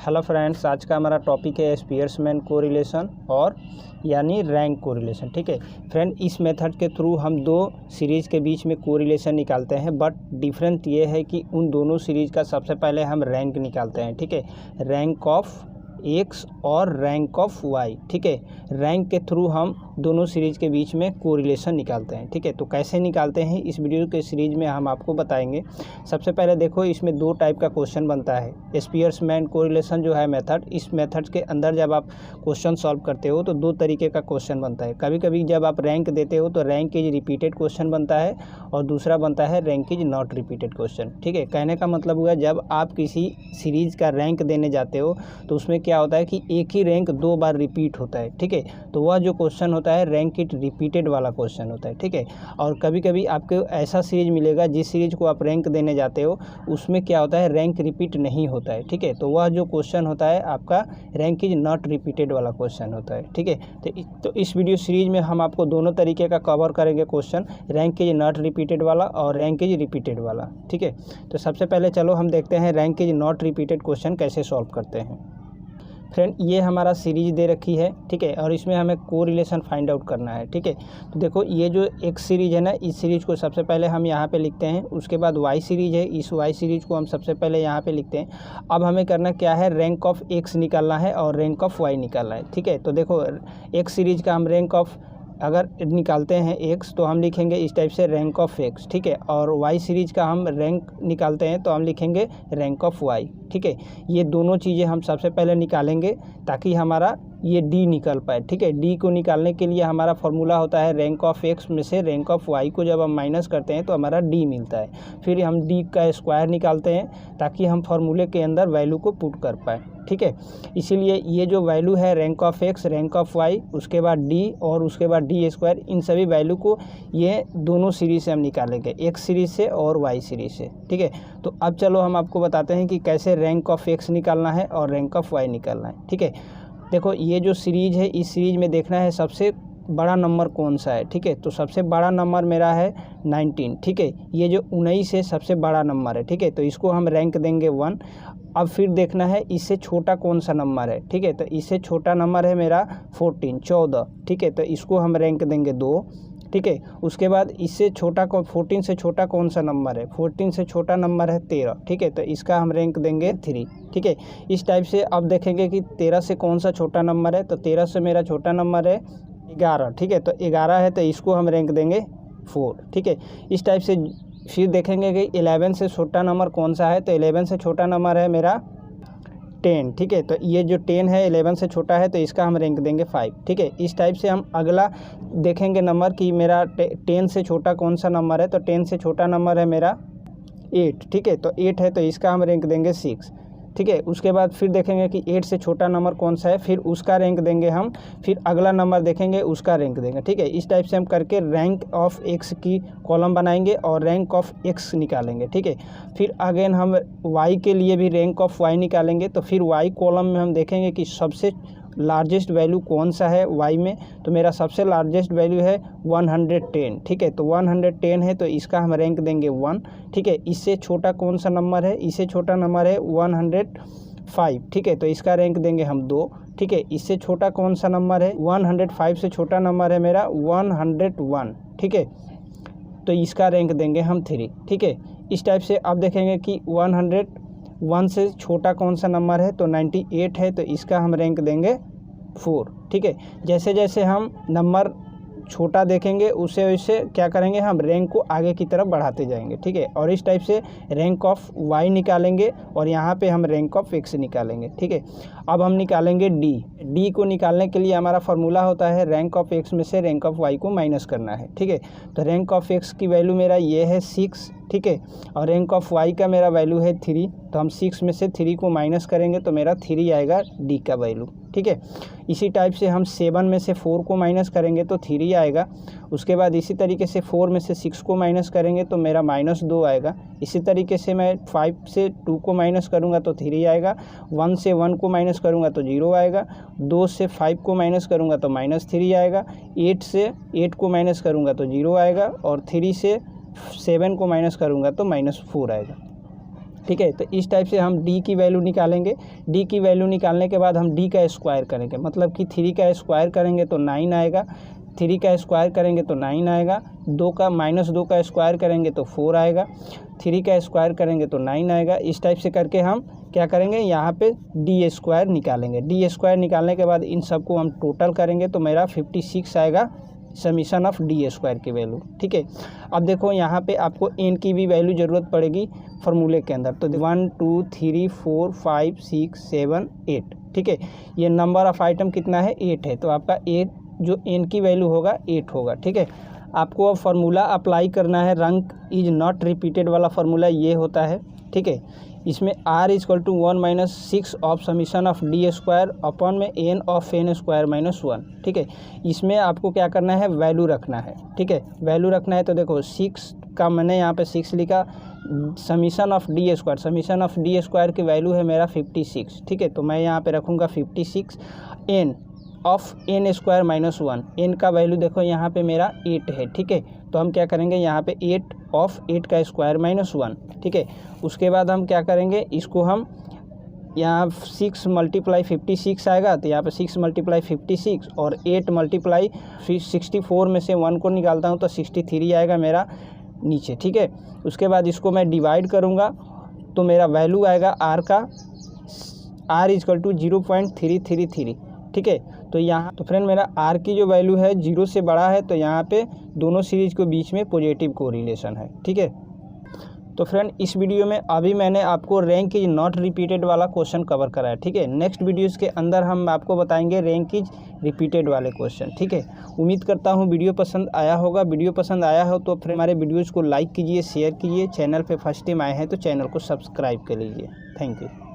Hello friends, आज का हमारा टॉपिक है स्पियर्समैन कोरिलेशन और यानी रैंक कोरिलेशन। ठीक है फ्रेंड, इस मेथड के थ्रू हम दो सीरीज़ के बीच में कोरिलेशन निकालते हैं, बट डिफरेंट ये है कि उन दोनों सीरीज़ का सबसे पहले हम रैंक निकालते हैं। ठीक है, रैंक ऑफ एक्स और रैंक ऑफ वाई। ठीक है, रैंक के थ्रू हम दोनों सीरीज़ के बीच में कोरिलेशन निकालते हैं। ठीक है, तो कैसे निकालते हैं इस वीडियो के सीरीज़ में हम आपको बताएंगे। सबसे पहले देखो, इसमें दो टाइप का क्वेश्चन बनता है। स्पियर्समैन कोरिलेशन जो है मेथड, इस मेथड के अंदर जब आप क्वेश्चन सॉल्व करते हो तो दो तरीके का क्वेश्चन बनता है। कभी कभी जब आप रैंक देते हो तो रैंक इज रिपीटेड क्वेश्चन बनता है और दूसरा बनता है rank is not repeated question. ठीक है, कहने का मतलब हुआ जब आप किसी सीरीज़ का रैंक देने जाते हो तो उसमें क्या होता है कि एक ही रैंक दो बार रिपीट होता है। ठीक है, तो वह जो क्वेश्चन होता है रैंक इट रिपीटेड वाला क्वेश्चन होता है। ठीक है, और कभी कभी आपको ऐसा सीरीज मिलेगा जिस सीरीज को आप रैंक देने जाते हो उसमें क्या होता है, रैंक रिपीट नहीं होता है। ठीक है, तो वह जो क्वेश्चन होता है आपका रैंक इज नॉट रिपीटेड वाला क्वेश्चन होता है। ठीक है, तो इस वीडियो सीरीज में हम आपको दोनों तरीके का कवर करेंगे question, rank is not repeated वाला और रैंक इज रिपीटेड वाला। ठीक है, तो सबसे पहले चलो हम देखते हैं rank is not repeated question कैसे सॉल्व करते हैं। फ्रेंड, ये हमारा सीरीज दे रखी है। ठीक है, और इसमें हमें कोरिलेशन फाइंड आउट करना है। ठीक है, तो देखो ये जो एक सीरीज है ना, इस सीरीज को सबसे पहले हम यहाँ पे लिखते हैं। उसके बाद वाई सीरीज है, इस वाई सीरीज को हम सबसे पहले यहाँ पे लिखते हैं। अब हमें करना क्या है, रैंक ऑफ एक्स निकालना है और रैंक ऑफ वाई निकालना है। ठीक है, तो देखो एक सीरीज का हम रैंक ऑफ अगर निकालते हैं एक्स तो हम लिखेंगे इस टाइप से रैंक ऑफ एक्स। ठीक है, और वाई सीरीज का हम रैंक निकालते हैं तो हम लिखेंगे रैंक ऑफ वाई। ठीक है, ये दोनों चीज़ें हम सबसे पहले निकालेंगे ताकि हमारा ये डी निकल पाए। ठीक है, डी को निकालने के लिए हमारा फॉर्मूला होता है रैंक ऑफ एक्स में से रैंक ऑफ वाई को जब हम माइनस करते हैं तो हमारा डी मिलता है। फिर हम डी का स्क्वायर निकालते हैं ताकि हम फार्मूले के अंदर वैल्यू को पुट कर पाए। ठीक है, इसीलिए ये जो वैल्यू है rank of X, rank of Y, उसके बाद डी और उसके बाद डी स्क्वायर, इन सभी वैल्यू को ये दोनों सीरीज से हम निकालेंगे, एक्स सीरीज से और वाई सीरीज से। ठीक है, तो अब चलो हम आपको बताते हैं कि कैसे रैंक ऑफ एक्स निकालना है और रैंक ऑफ वाई निकालना है। ठीक है, देखो ये जो सीरीज है, इस सीरीज में देखना है सबसे बड़ा नंबर कौन सा है। ठीक है, तो सबसे बड़ा नंबर मेरा है 19। ठीक है, ये जो 19 है सबसे बड़ा नंबर है। ठीक है, तो इसको हम रैंक देंगे 1। अब फिर देखना है इससे छोटा कौन सा नंबर है। ठीक है, तो इससे छोटा नंबर है मेरा 14। ठीक है, तो इसको हम रैंक देंगे 2। ठीक है, उसके बाद इससे छोटा 14 से छोटा कौन सा नंबर है, 14 से छोटा नंबर है 13। ठीक है, तो इसका हम रैंक देंगे 3। ठीक है, इस टाइप से अब देखेंगे कि 13 से कौन सा छोटा नंबर है, तो 13 से मेरा छोटा नंबर है 11। ठीक है, तो 11 है तो इसको हम रैंक देंगे 4। ठीक है, इस टाइप से फिर देखेंगे कि 11 से छोटा नंबर कौन सा है, तो 11 से छोटा नंबर है मेरा 10। ठीक है, तो ये जो 10 है 11 से छोटा है तो इसका हम रैंक देंगे 5। ठीक है, इस टाइप से हम अगला देखेंगे नंबर कि मेरा 10 से छोटा कौन सा नंबर है, तो 10 से छोटा नंबर है मेरा 8। ठीक है, तो 8 है तो इसका हम रैंक देंगे 6। ठीक है, उसके बाद फिर देखेंगे कि 8 से छोटा नंबर कौन सा है, फिर उसका रैंक देंगे हम, फिर अगला नंबर देखेंगे उसका रैंक देंगे। ठीक है, इस टाइप से हम करके रैंक ऑफ एक्स की कॉलम बनाएंगे और रैंक ऑफ एक्स निकालेंगे। ठीक है, फिर अगेन हम वाई के लिए भी रैंक ऑफ वाई निकालेंगे, तो फिर वाई कॉलम में हम देखेंगे कि सबसे लार्जेस्ट वैल्यू कौन सा है वाई में, तो मेरा सबसे लार्जेस्ट वैल्यू है 110। ठीक है, तो 110 है तो इसका हम रैंक देंगे 1। ठीक है, इससे छोटा कौन सा नंबर है, इससे छोटा नंबर है 105। ठीक है, तो इसका रैंक देंगे हम 2। ठीक है, इससे छोटा कौन सा नंबर है, 105 से छोटा नंबर है मेरा 101। ठीक है, तो इसका रैंक देंगे हम 3। ठीक है, इस टाइप से अब देखेंगे कि 101 से छोटा कौन सा नंबर है, तो 98 है तो इसका हम रैंक देंगे 4। ठीक है, जैसे जैसे हम नंबर छोटा देखेंगे उससे वैसे क्या करेंगे, हम रैंक को आगे की तरफ बढ़ाते जाएंगे। ठीक है, और इस टाइप से रैंक ऑफ वाई निकालेंगे और यहाँ पे हम रैंक ऑफ एक्स निकालेंगे। ठीक है, अब हम निकालेंगे डी को निकालने के लिए हमारा फार्मूला होता है रैंक ऑफ एक्स में से रैंक ऑफ वाई को माइनस करना है। ठीक है, तो रैंक ऑफ एक्स की वैल्यू मेरा ये है 6। ठीक है, और रैंक ऑफ वाई का मेरा वैल्यू है 3, तो हम 6 में से 3 को माइनस करेंगे तो मेरा 3 आएगा डी का वैल्यू। ठीक है, इसी टाइप से हम 7 में से 4 को माइनस करेंगे तो 3 आएगा। उसके बाद इसी तरीके से 4 में से 6 को माइनस करेंगे तो मेरा -2 आएगा। इसी तरीके से मैं 5 से 2 को माइनस करूँगा तो 3 आएगा। 1 से 1 को माइनस करूँगा तो 0 आएगा। 2 से 5 को माइनस करूँगा तो -3 आएगा। 8 से 8 को माइनस करूँगा तो 0 आएगा और 3 से 7 को माइनस करूँगा तो -4 आएगा। ठीक है। तो इस टाइप से हम डी की वैल्यू निकालेंगे। डी की वैल्यू निकालने के बाद हम डी का स्क्वायर करेंगे, मतलब कि 3 का स्क्वायर करेंगे तो 9 आएगा, 3 का स्क्वायर करेंगे तो 9 आएगा, 2 का स्क्वायर करेंगे तो 4 आएगा, 3 का स्क्वायर करेंगे तो 9 आएगा। इस टाइप से करके हम क्या करेंगे, यहाँ पे डी स्क्वायर निकालेंगे। डी स्क्वायर निकालने के बाद इन सबको हम टोटल करेंगे तो मेरा 56 आएगा समीशन ऑफ डी स्क्वायर की वैल्यू, ठीक है। अब देखो यहाँ पे आपको एन की भी वैल्यू ज़रूरत पड़ेगी फार्मूले के अंदर, तो 1 2 3 4 5 6 7 8, ठीक है। ये नंबर ऑफ़ आइटम कितना है, 8 है, तो आपका 8 जो एन की वैल्यू होगा 8 होगा, ठीक है। आपको अब फार्मूला अप्लाई करना है, रैंक इज नॉट रिपीटेड वाला फार्मूला ये होता है, ठीक है। इसमें r equal to 1 - 6 of summation of D square upon में n ऑफ n स्क्वायर -1, ठीक है। इसमें आपको क्या करना है, वैल्यू रखना है, ठीक है। वैल्यू रखना है तो देखो 6 का मैंने यहाँ पे 6 लिखा, समीशन ऑफ डी स्क्वायर की वैल्यू है मेरा 56, ठीक है। तो मैं यहाँ पे रखूँगा 56 n of n square -1, n का वैल्यू देखो यहाँ पे मेरा 8 है, ठीक है। तो हम क्या करेंगे, यहाँ पे 8 ऑफ 8 का स्क्वायर -1, ठीक है। उसके बाद हम क्या करेंगे, इसको हम यहाँ 6 × 56 आएगा, तो यहाँ पे 6 × 56 और 8 × 64 में से 1 को निकालता हूँ तो 63 आएगा मेरा नीचे, ठीक है। उसके बाद इसको मैं डिवाइड करूँगा तो मेरा वैल्यू आएगा r का, r इक्वल टू 0.333, ठीक है। तो यहाँ तो फ्रेंड मेरा r की जो वैल्यू है 0 से बड़ा है, तो यहाँ पे दोनों सीरीज के बीच में पॉजिटिव कोरिलेशन है, ठीक है। तो फ्रेंड इस वीडियो में अभी मैंने आपको रैंक इज नॉट रिपीटेड वाला क्वेश्चन कवर करा है, ठीक है। नेक्स्ट वीडियोस के अंदर हम आपको बताएंगे रैंक इज रिपीटेड वाले क्वेश्चन, ठीक है। उम्मीद करता हूँ वीडियो पसंद आया होगा। वीडियो पसंद आया हो तो फिर हमारे वीडियोज़ को लाइक कीजिए, शेयर कीजिए। चैनल पर फर्स्ट टाइम आए हैं तो चैनल को सब्सक्राइब कर लीजिए। Thank you.